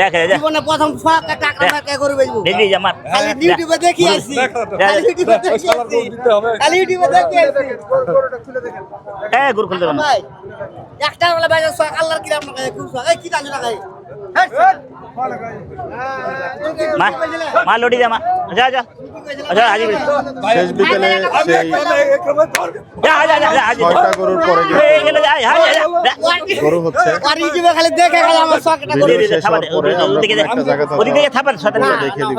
দেখে জীবনে প্রথম শখ একটা টাকা করে বেচবো দেখবি যে আমার খালি ইউটিউবে দেখি আসি খালি ইউটিউবে দেখি আসি খালি ইউটিউবে দেখি আসি হ্যাঁ গুরু খুলতে পারো ভাই একটা বলে ভাই শখ আল্লাহর কি আপনার কাছে খুব শখ এই কি জানি না ভাই মা লোডি দে মা যা যা আচ্ছা হাজি শেষ বিকেলে সেই যা যা যা যা হাজি 6টা গরুর পরে এই গেলে যা গরু হচ্ছে আর ইউটিউবে খালি দেখে খালি আমার শখ একটা করে শেষ হওয়ার পরে আমরা একটা জায়গা ওদিকে থেকে থাপার সাথে দেখিয়ে দিব।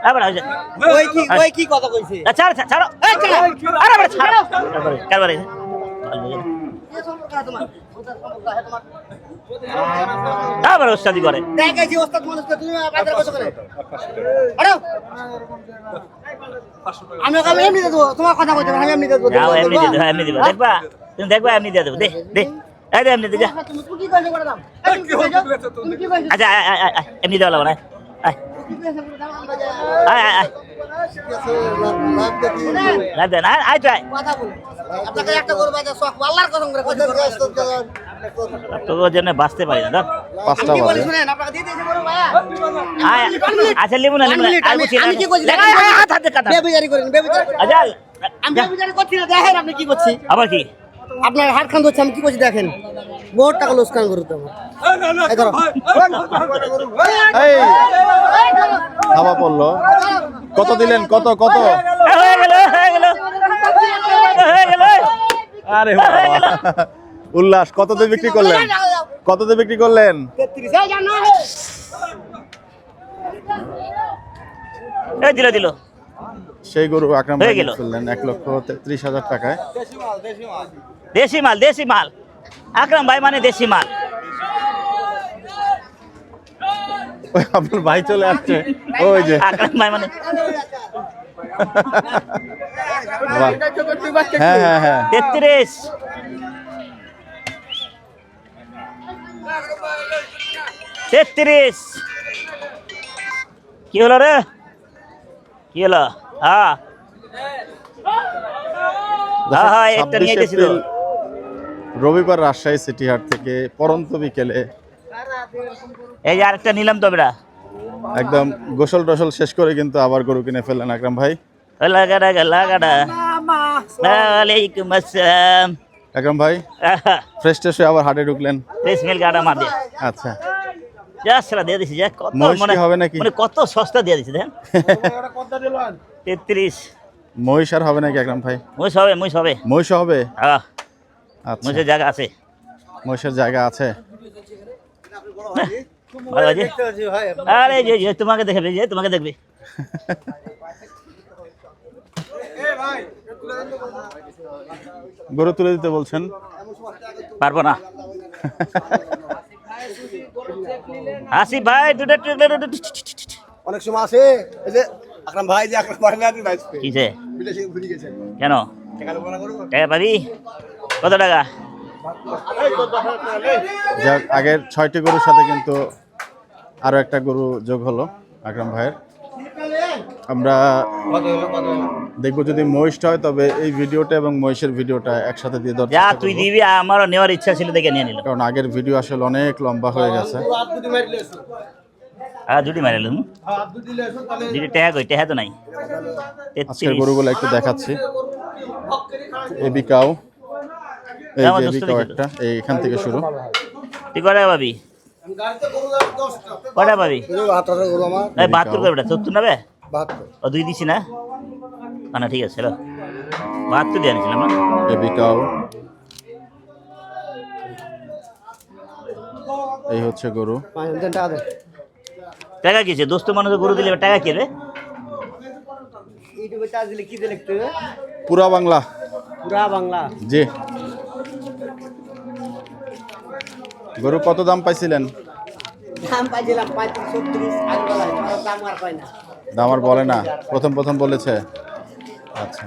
আবার হয়েছে ওই কি কথা কইছে ছাড় ছাড়ো এই ছাড়ো আরে আবার ছাড়ো কারবারে আবার ওস্তাদি করে দেখেছি ওস্তাদ মানুষকে তুমি বাজার কত করে আরে আমি এমনি দেবো তোমার কথা কইতে আমি এমনি দেবো যাও এমনি দিয়ে দেবো এমনি দেবো দেখবা তুমি দেখবা এমনি দিয়ে দেবো দে দে এই দে এমনি দে যা তুমি কি কইছো করে দাও তুমি কি কইছো আচ্ছা এমনি দেওয়া লাগবে না আয় কি কইছো করে দাও আমরা আয় আয় আয় লাভ দেন আয় তো আয় কথা বল আপনাকে একটা করে বাজার শখ আল্লাহর কসম করে কইছো তোর জন্য বাঁচতে পারি না 5টা কি বলি বাজে শুনেন আপনাকে দিয়ে দিয়েছে বড় ভাইয়া আয় আচ্ছা লিবু না আমি কি কইছি হাতে কাটা বেবিজারি করেন বেবিজারি আচ্ছা আমি বেবিজারি করছি না দেখেন আপনি কি করছি আবার কি আপনার হাত খান ধরছে আমি কি করছি দেখেন বহুত টাকা লোকসান করতে আমার এই ধরো এই হাওয়া পড়লো কত দিলেন কত কত হয়ে গেল হয়ে গেল হয়ে গেল আরে বাবা উল্লাস কত দিয়ে বিক্রি করলেন কত দিয়ে বিক্রি করলেন 33 এই জানো এই দিল সেই গরু আকরাম হয়ে ভাই গেল। ফেললেন 1,33,000 টাকায় দেশি মাল আকরাম ভাই মানে দেশি মাল ওই আপনার ভাই চলে আসছে ওই যে আকরাম ভাই মানে বাহ। হ্যাঁ হ্যাঁ হ্যাঁ 33 33 কি হলো রে কি হলো হ্যাঁ হ্যাঁ একটা নিয়ে 26 গেছিল এপ্রিল রবিবার রাজশাহী সিটি হাট থেকে পরন্ত বিকেলে এই যে আরেকটা নিলাম তো আমরা একদম গোসল টসল শেষ করে কিন্তু আবার গরু কিনে ফেললেন আকরাম ভাই লাগাডা লাগাডা ওয়ালাইকুম আসসালাম আকরাম ভাই ফ্রেশ ট্রেশ হয়ে আবার হাটে ঢুকলেন ফ্রেশ মিল গাড়া মার দে আচ্ছা যা সারা দিয়ে দিছি যা কত মহিষ কি মানে হবে নাকি? মানে কত সস্তা দিয়ে দিছি দেখেন 33 মহিষ আর হবে নাকি আকরাম ভাই মুইস হবে মহিষ হবে হ্যাঁ আচ্ছা মুইসের জায়গা আছে মহিষের জায়গা আছে ভালো আছে আরে যে তোমাকে দেখবে যে তোমাকে দেখবে গরু তুলে দিতে বলছেন পারবো না আসি ভাই দুটো অনেক সময় আছে এই যে আকরাম ভাই না আপনি ভাই কিসে বিদেশে ঘুরে গেছেন কেন টাকা লোক না করব টাকা পাবি কত টাকা যাক আগের 6টি গরুর সাথে কিন্তু আরো একটা গরু যোগ হলো আকরাম ভাইয়ের আমরা দেখবো যদি মহিষটা হয় তবে এই ভিডিওটা এবং মহিষের ভিডিওটা একসাথে দিয়ে দেওয়ার যা চেষ্টা তুই করবো। দিবি আমারও নেওয়ার ইচ্ছা ছিল দেখে নিয়ে নিলাম কারণ আগের ভিডিও আসলে অনেক লম্বা হয়ে গেছে হাত দুটি মারি লেছো আর দুটি মারিলাম হাত দুটি লেছো তাহলে দুটি টাকা কই টাকা তো নাই আজকের 33 গরুগুলো একটু দেখাচ্ছি এবিকাও এই আমার যে দোস্ত এবিকাও দেখেছিল। একটা এখান থেকে শুরু হ্যাঁ। তুই কটা পাবি গাড়িতে গরু 10টা কটা পাবি হাত হাতে গরু আমার এই 72 করে বেটা 70 নেবে 72 ও দুই দিছি না না ঠিক আছে চলো 72 দিয়ে আনিছিলাম না এবিকাও এই হচ্ছে গরু 5 টাকা দেন টাকা কিছে দোস্ত মানুষ গরু দিলে টাকা কি রে ইউটিউবে চার্জ দিলে কি দিয়ে লিখতে হবে পুরা বাংলা পুরা বাংলা জি গরু কত দাম পাইছিলেন দাম পাইছিলাম 35 আগে বলা দাম আর পাই না দাম আর বলে না প্রথম বলেছে আচ্ছা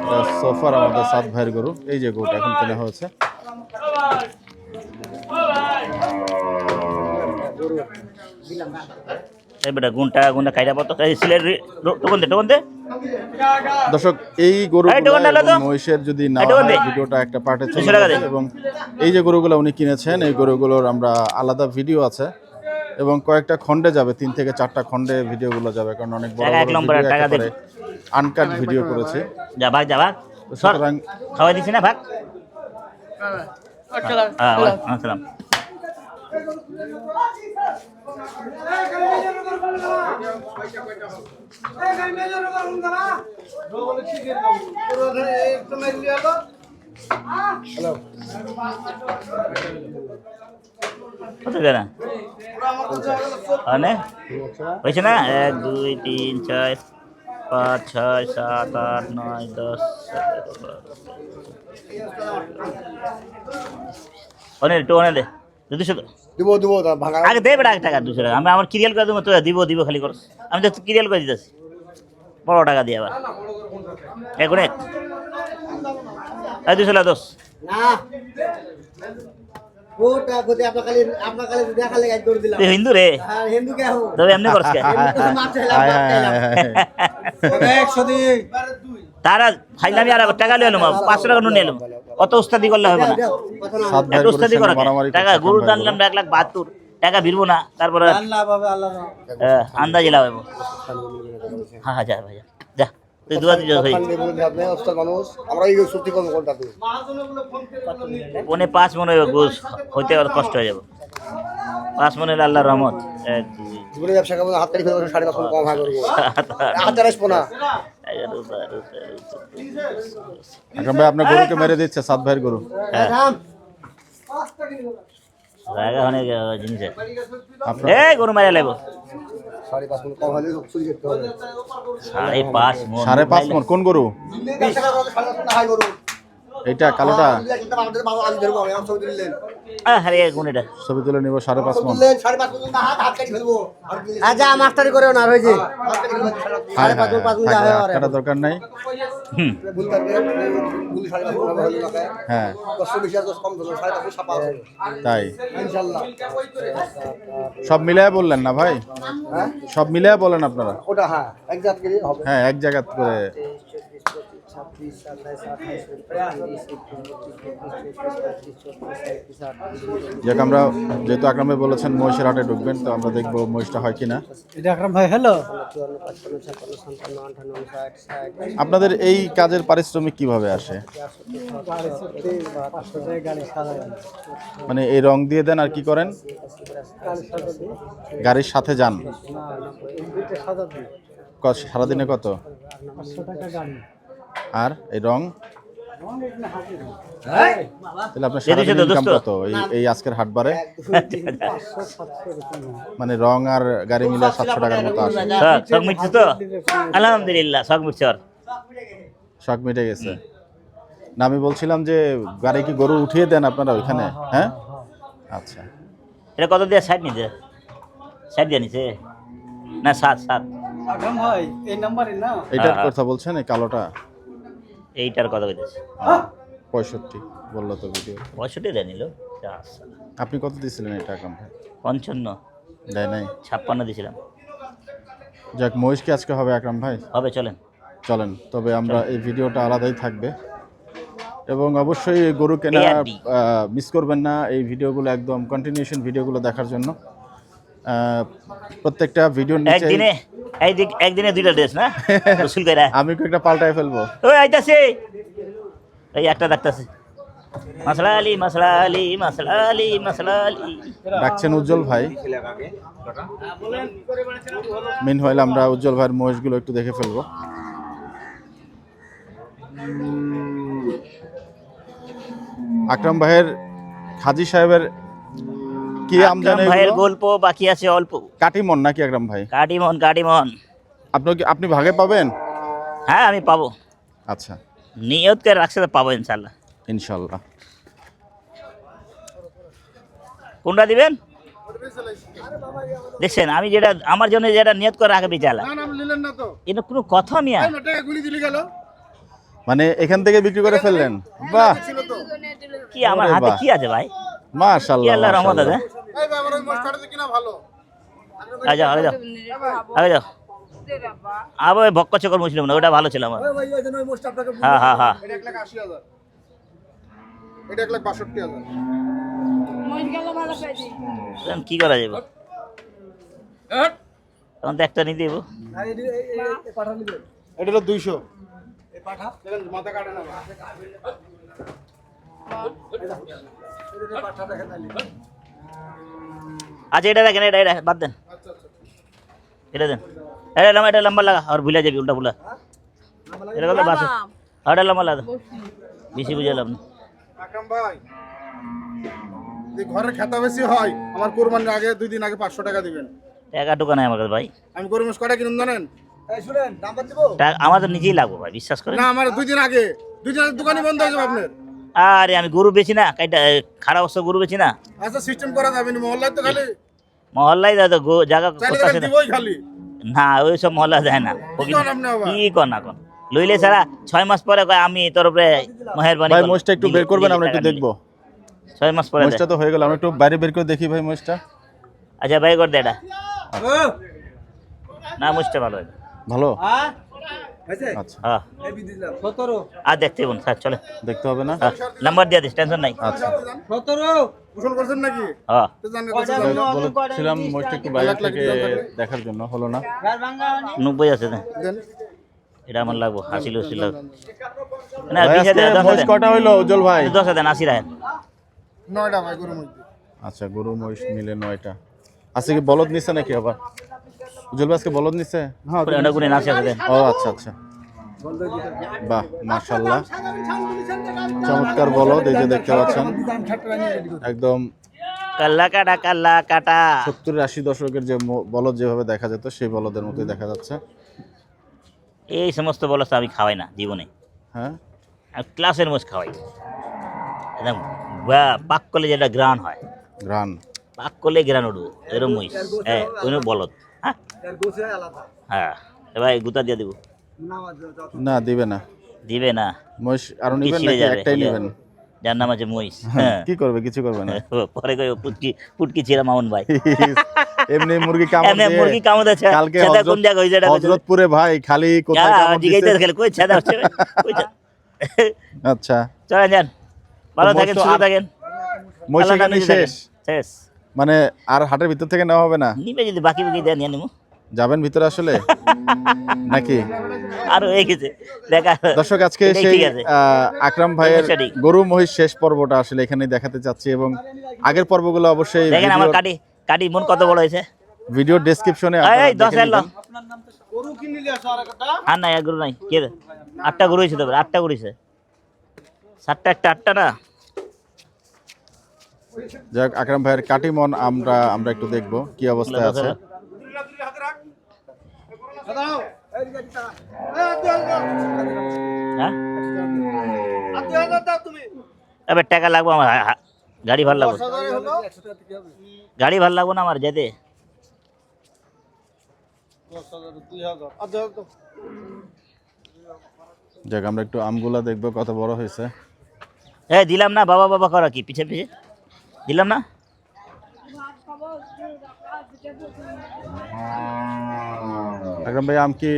এটা সোফার আমাদের সাত ভাইয়ের গরু এই যে গরুটা এখন কেনা হয়েছে এই বেটা গুন্ডা কাইরা পতো সিলের টোকন দে দর্শক এই গরু এই টোকন ডালো তো। মহিষের যদি না এই টোকন দে। ভিডিওটা একটা পার্টে চলে 200 টাকা দে। যাবে এবং এই যে গরুগুলো উনি কিনেছেন এই গরুগুলোর আমরা আলাদা ভিডিও আছে এবং কয়েকটা খণ্ডে যাবে 3 থেকে 4টা খণ্ডে ভিডিওগুলো যাবে কারণ অনেক বড় টাকা এক বড় নম্বরে ভিডিও টাকা দে। একেবারে আনকাট ভিডিও করেছে যা ভাগ সর সুতরাং খাওয়াই দিছি না ভাগ আসসালাম কত জানা মানে হয়েছে না 1 2 3 4 5 6 7 8 9 10 অনেক একটু অনেক দে 200 দিব ভাঙা আগে দে বেটা টাকা 200 টাকা আমি আমার ক্লিয়ার করে দেবো তো দিব খালি করস আমি তো ক্লিয়ার করে দিতেছি বড় টাকা দিয়ে আবার এক 200 টাকা 10 না ওটা গতি আপনার খালি দেখালে গাইড করে দিলাম তুই হিন্দু রে আর হিন্দু কে হবো তবে এমনি করস কে মাপ চাইলাম মাপ চাইলাম তারা ফাইলামি আর টাকা লিয়ে এলাম 500 টাকা নুন এলাম অত উস্তাদি করলে হবে না কথা না সাত ভাই একটা উস্তাদি করা মারামারি টাকা করছে গরুর আকরাম দাম ভাই নিলাম 1,72,000 টাকা ভিড়বো না তারপরে আন্দাজি লাগাবো হ্যাঁ যা ভাই যা তুই দুয়া দিয়ে ভাই মানুষ আমরা এই সত্যি কম কোনটা তুই 5 মনে গোস হইতে আর কষ্ট হয়ে যাবে 5 মনে আল্লাহর রহমত 1 2 জীবনে ব্যবসা করবো হাত তারিখ 5.5 কম ভাগ করবো হাতে আসবো না আকরাম ভাই আপনার গরুকে মেরে দিচ্ছে সাত ভাইয়ের গরু রাম জায়গা অনেক জিনিস আছে আপনার এই গরু মারা লাগবো 5.5 কম হলে চুরি করতে হবে 5.5 মন 5.5 মণ কোন গরু ব্যবসা করবো 5.5 হাই করবো এইটা কালোটা আমাদের বাবা আজ ধরবো আমি সব দিলেন আরে গুণটা ছবি তুলে নিব 5.5 মণ দিলেন 5.5 পর্যন্ত হাত কাটি ফেলবো আর আচ্ছা মাস্টারি করেও না রয়েছে হাত কাটি ফেলবো হ্যাঁ, পাঁচ মণ, পাঁচ মণ যা হয় আর টাকাটা দরকার নাই ভুল করবে ভুল 5.5 কম হলে না হ্যাঁ 100 বেশি আর 10 কম ধরো 5.5 ছাপা আছে তাই ইনশাআল্লাহ সব মিলায় বললেন না ভাই হ্যাঁ সব মিলায় বলেন আপনারা ওটা হ্যাঁ একজাত করে হবে হ্যাঁ এক জায়গা করে 26 27 28 যাক আমরা যেহেতু আকরাম ভাই বলেছেন মহিষের হাটে ঢুকবেন তো আমরা দেখবো মহিষটা হয় কিনা এটা আকরাম ভাই হ্যালো আপনাদের এই কাজের পারিশ্রমিক কিভাবে আসে মানে এই রং দিয়ে দেন আর কি করেন গাড়ির সাথে যান সারাদিনে কত আর এই রং তাহলে আপনার সারাদিনে ইনকাম কত এই আজকের হাট বারে মানে রং আর গাড়ি মিলে 700 টাকার মতো আসে শখ মিটছে তো আলহামদুলিল্লাহ শখ মিটছে ওর শখ মিটে গেছে না আমি বলছিলাম যে গাড়ি কি গরু উঠিয়ে দেন আপনারা ওইখানে হ্যাঁ আচ্ছা এটা কত দিয়ে সাইড নিতে সাইড দিয়ে নিছে না 7 আকরাম ভাই এই নাম্বারে না এইটার হ্যাঁ। কথা বলছেন এই কালোটা এইটার কত কইতেছে 65 বললো তো ভিডিও 65 দিয়ে নিল আপনি কত দিয়েছিলেন এটা আকরাম ভাই 55 দেয় নাই 56 দিয়েছিলাম যাক মহিষ কি আজকে হবে আকরাম ভাই হবে চলেন চলেন তবে আমরা এই ভিডিওটা আলাদাই থাকবে এবং অবশ্যই এই গরু কেনা ARD মিস করবেন না এই ভিডিওগুলো একদম কন্টিনিউশন ভিডিওগুলো দেখার জন্য প্রত্যেকটা ভিডিওর নিচে একদিনে দুইটা ড্রেস না রসুল কইরা আমি কি একটা পাল্টায় ফেলবো ওই আইতাছে এই একটা ডাকতাছে মাসলা আলী ডাকছেন উজ্জ্বল ভাই মেন হইলে আমরা উজ্জ্বল ভাইয়ের মহিষগুলো একটু দেখে ফেলবো আকরাম ভাইয়ের হাজী সাহেবের কি আমদানি ভাইয়ের গল্প বাকি আছে অল্প কাটিমন নাকি আকরাম ভাই কাটিমন আপনি ভাগে পাবেন হ্যাঁ আমি পাবো আচ্ছা নিয়ত করে রাখছে তো পাবো ইনশাল্লাহ ইনশাল্লাহ কোনটা দিবেন দেখছেন আমি যেটা আমার জন্য যেটা নিয়ত করে রাখবে বিচালা এটা কোনো কথা মিয়া মানে এখান থেকে বিক্রি করে ফেললেন বাহ কি আমার ওরে হাতে বাহ। কি আছে ভাই কি মাশাআল্লাহ আল্লাহ রহমত আছে আগে যাও আগে যাও আগে যাও। আবার ওই ভক্ক চকর মুসলিম না, ওটা ভালো ছিল আমার। ভাই ওই জন্য ওই মোষটা আপনাকে হ্যাঁ হ্যাঁ হ্যাঁ। এটা 1,80,000 এটা 1,62,000 এখন কি করা যাবে, এখন তো একটা নিয়ে দেবো। আর এই পাঠা নিবেন এটা হলো 200 এই পাঠা দেখেন মাথা কাটে না এটা পাঠা দেখেন নালি আচ্ছা এটা দেখেন, এটা এটা বাদ দেন, আচ্ছা আচ্ছা এটা দেন। এটা লম্বা লাগা আর ভুলে যাবি উল্টা ফুলা, এটা কথা বাস। এটা লম্বা লাগা, বেশি বুঝালাম না। আকরাম ভাই এই ঘরের খেতা বেশি হয় আমার কুরবানির আগে 2 দিন আগে 500 টাকা দিবেন। টাকা টুকা নাই আমার কাছে ভাই, আমি গরু মোষ কটা কিনুন জানেন? এই শুনেন নাম্বার দিব আমার তো নিজেই লাগবো ভাই, বিশ্বাস করে। না আমার 2 দিন আগে দোকানই বন্ধ হয়ে যাবে আপনার। আরে আমি গরু বেচি না, কাইটা খারাপ অবস্থা গরু বেচি না। আচ্ছা সিস্টেম করা যাবে না মহল্লায় তো খালি মহল্লায় তো জায়গা চাইলে করতেছে না। দিবই খালি না ওই সব মহল্লা যায় না। কি করেন আপনি আবার? কি কর না কোন লইলে ছাড়া 6 মাস পরে কয় আমি তোর উপরে মেহেরবানি ভাই করলাম। মোষটা একটু বের করবেন, আমরা একটু টাকা দেখবো। 6 মাস পরে মোষটা দেয়। তো হয়ে গেল, আমরা একটু বাইরে বের করে দেখি ভাই মোষটা। আচ্ছা ভাই কর দে এটা, না মুছতে ভালো হয়। ভালো হয়েছে আচ্ছা, হ্যাঁ এই বিধি দিলাম 17 আর দেখতে বোন স্যার চলে। দেখতে হবে না। হ্যাঁ, নাম্বার দিয়ে দিস, টেনশন নাই। আচ্ছা 17 গোসল করছেন নাকি? হ্যাঁ তো জানেন বলেছিলাম মোষটা একটু বাইরে থেকে দেখার জন্য, হলো না। 90 আছে না, দেন এটা আমার লাগবো 80 লাগবে না। ভাই 20 আজকে হাজার, 10 মোষ হাজার, কটা হইলো উজ্জ্বল ভাই? 10 হাজার 80 রাখেন। 9টা ভাই গরুর মধ্যে আচ্ছা গরু মহিষ মিলে 9টা। আজকে কি বলদ নিছে নাকি আবার? উজ্জ্বল ভাই আজকে বলদ নিছে? হ্যাঁ ওটা গুনে 80 আছে দেন। ও আচ্ছা আচ্ছা, বাহ মাশাআল্লাহ, চমৎকার বলদ। এই যে দেখতে পাচ্ছেন একদম কাল্লা কাটা 70-80 দশকের যে বলদ যেভাবে দেখা যেত সেই বলদের মতোই দেখা যাচ্ছে। এই সমস্ত বলস আমি খাওয়াই না জীবনে। হ্যাঁ আর ক্লাসের মোষ খাওয়াই একদম, পাক করলে যেটা গ্রান হয়, গ্রান পাক করলে গ্রান উঠবো এরম মহিষ। হ্যাঁ ওই বলদ। হ্যাঁ এর গোছে আলাদা হ্যাঁ এবার গুতা দিয়ে দেবো। না দিবে না, দিবে না, মহিষ আরো কি নিবেন ছিঁড়ে নাকি যাবে, একটাই নিবেন? যার নাম আছে মহিষ। হ্যাঁ কি করবে? কিছু করবে না। পরে কই পুটকি ছিঁড়া মামুন ভাই। এমনি মুরগি কামড় এমনি দিয়ে মুরগি কামড় দিয়েছে, কালকে সেটা কোন জায়গা হইছে এটা? হযরতপুরে ভাই খালি কোথায় কামড় জিগাইতে দিছে? গেলে কই ছেদা হচ্ছে কই ছেদা? আচ্ছা চলেন যান, ভালো থাকেন, মোষ তো সুস্থ আর- থাকেন। মহিষ আল্লাহ এখানেই হাফেজ থাকেন। শেষ, শেষ মানে আর হাটের ভিতর থেকে নেওয়া হবে না? নিবে যদি বাকি বাকি দেন নিয়ে নিবো। যাবেন ভিতরে আসলে নাকি? আরো হয়ে গেছে দেখা। দর্শক আজকে এটাই সেই ঠিক আছে। আকরাম ভাইয়ের সমস্যা নেই। গরু মহিষ শেষ পর্বটা আসলে এখানেই দেখাতে চাচ্ছি, এবং আগের পর্বগুলো অবশ্যই দেখেন আমার কাটি মন কত বড় হয়েছে। ভিডিও ডেসক্রিপশনে এই 10 এলো গরু কিনে নিয়ে আসো আর একটা আর নাই, এক গরু নাই। কে রে? 8টা গরু হয়েছে, তবে 8টা গরু হয়েছে, 7টা একটা 8টা না। যাক আকরাম ভাইয়ের কাটিমন আমরা একটু দেখবো কি অবস্থায় আছে। দাও এই দিকে দিতা এই দাও হ্যাঁ দাও তুমি এবার টাকা লাগবো আমার, গাড়ি ভালো লাগবে, 10,000 হলো 100 টাকা দিতে হবে গাড়ি ভালো লাগবো না আমার যেতে। 10,000 2000 আর দাও তো যাক আমরা একটু আমগুলা দেখবো কত বড় হয়েছে। এই দিলাম না, বাবা বাবা করা কি পিছে পিছে দিলাম না। আকরাম ভাই আম কি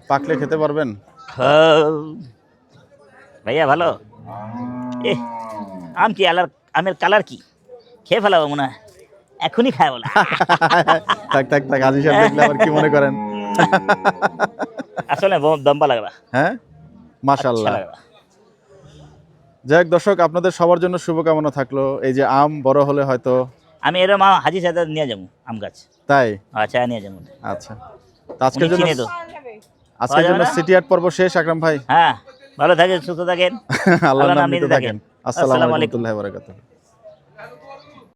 পাকলে খেতে পারবেন? ভাইয়া ভালো। এ আম কি আমের কালার কি খেয়ে ফেলাবো মনে হয়, এখনই খায় বলা। থাক থাক থাক, আজি সাহেব দেখলে আবার কি মনে করেন? আসলে দম্বা লাগবা। হ্যাঁ মাশাআল্লাহ। যাক দর্শক আপনাদের সবার জন্য শুভকামনা থাকলো। এই যে আম বড় হলে হয়তো আমি এরম হাজি সাথে নিয়ে যাবো আম গাছ। তাই আচ্ছা নিয়ে যাবো। আচ্ছা, তো আজকের জন্য চিনে তো। আজকের জন্য সিটি আর্ট পর্ব শেষ আকরাম ভাই। হ্যাঁ ভালো থাকেন, সুস্থ থাকেন, আল্লাহর নাম নিতে নিতে থাকেন। আসসালামু আলাইকুম ওয়া রাহমাতুল্লাহি ওয়া বারাকাতুহু।